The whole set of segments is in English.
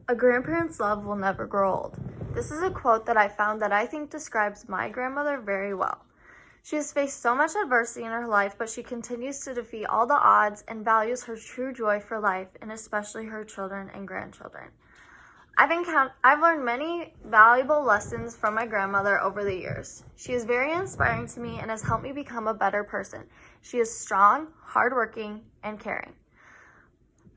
A grandparent's love will never grow old. This is a quote that I found that I think describes my grandmother very well. She has faced so much adversity in her life, but she continues to defeat all the odds and values her true joy for life, and especially her children and grandchildren. I've learned many valuable lessons from my grandmother over the years. She is very inspiring to me and has helped me become a better person. She is strong, hardworking, and caring.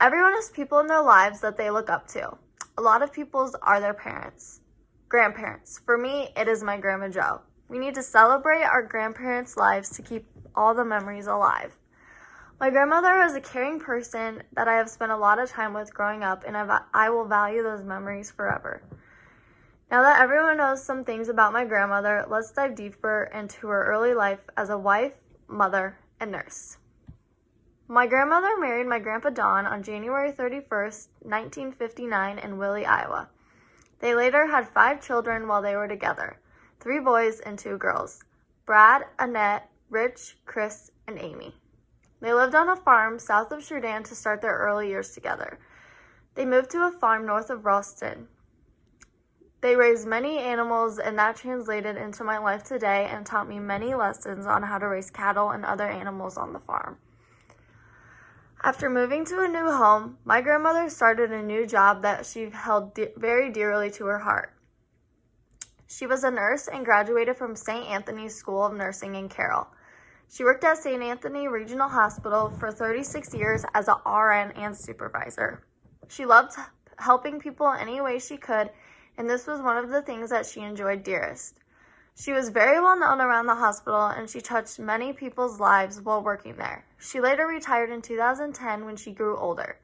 Everyone has people in their lives that they look up to. A lot of people's are their parents, grandparents. For me, it is my Grandma Jo. We need to celebrate our grandparents' lives to keep all the memories alive. My grandmother was a caring person that I have spent a lot of time with growing up, and I will value those memories forever. Now that everyone knows some things about my grandmother, let's dive deeper into her early life as a wife, mother, and nurse. My grandmother married my Grandpa Don on January 31st, 1959 in Willie, Iowa. They later had 5 children while they were together, 3 boys and 2 girls, Brad, Annette, Rich, Chris, and Amy. They lived on a farm south of Sheridan to start their early years together. They moved to a farm north of Ralston. They raised many animals, and that translated into my life today and taught me many lessons on how to raise cattle and other animals on the farm. After moving to a new home, my grandmother started a new job that she held very dearly to her heart. She was a nurse and graduated from St. Anthony's School of Nursing in Carroll. She worked at St. Anthony Regional Hospital for 36 years as an RN and supervisor. She loved helping people any way she could, and this was one of the things that she enjoyed dearest. She was very well known around the hospital, and she touched many people's lives while working there. She later retired in 2010 when she grew older.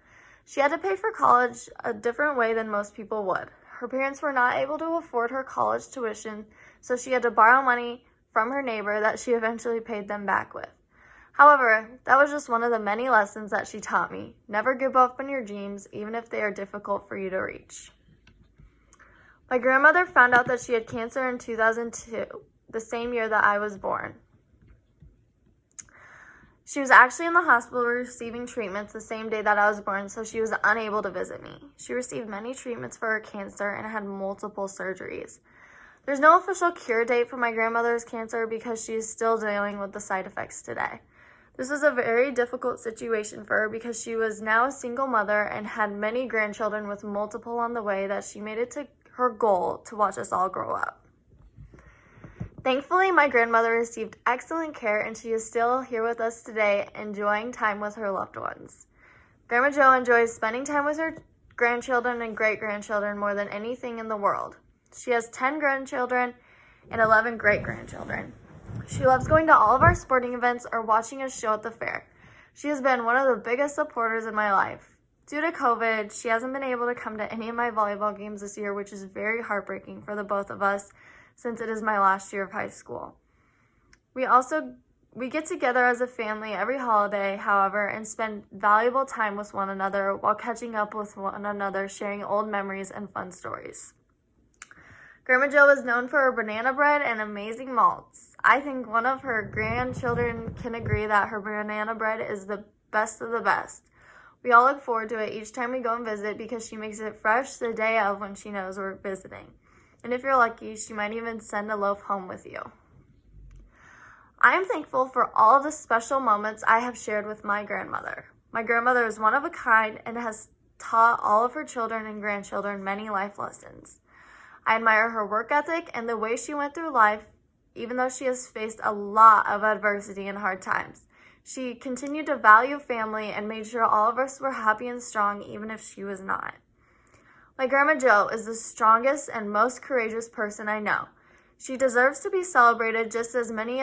She had to pay for college a different way than most people would. Her parents were not able to afford her college tuition, so she had to borrow money from her neighbor that she eventually paid them back with. However, that was just one of the many lessons that she taught me. Never give up on your dreams, even if they are difficult for you to reach. My grandmother found out that she had cancer in 2002, the same year that I was born. She was actually in the hospital receiving treatments the same day that I was born, so she was unable to visit me. She received many treatments for her cancer and had multiple surgeries. There's no official cure date for my grandmother's cancer because she is still dealing with the side effects today. This was a very difficult situation for her because she was now a single mother and had many grandchildren with multiple on the way that she made it to her goal to watch us all grow up. Thankfully, my grandmother received excellent care and she is still here with us today, enjoying time with her loved ones. Grandma Jo enjoys spending time with her grandchildren and great-grandchildren more than anything in the world. She has 10 grandchildren and 11 great-grandchildren. She loves going to all of our sporting events or watching a show at the fair. She has been one of the biggest supporters in my life. Due to COVID, she hasn't been able to come to any of my volleyball games this year, which is very heartbreaking for the both of us since it is my last year of high school. We get together as a family every holiday, however, and spend valuable time with one another while catching up with one another, sharing old memories and fun stories. Grandma Jo is known for her banana bread and amazing malts. I think one of her grandchildren can agree that her banana bread is the best of the best. We all look forward to it each time we go and visit because she makes it fresh the day of when she knows we're visiting. And if you're lucky, she might even send a loaf home with you. I am thankful for all of the special moments I have shared with my grandmother. My grandmother is one of a kind and has taught all of her children and grandchildren many life lessons. I admire her work ethic and the way she went through life, even though she has faced a lot of adversity and hard times. She continued to value family and made sure all of us were happy and strong, even if she was not. My Grandma Jo is the strongest and most courageous person I know. She deserves to be celebrated just as many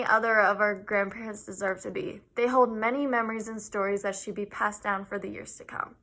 other of our grandparents deserve to be. They hold many memories and stories that should be passed down for the years to come.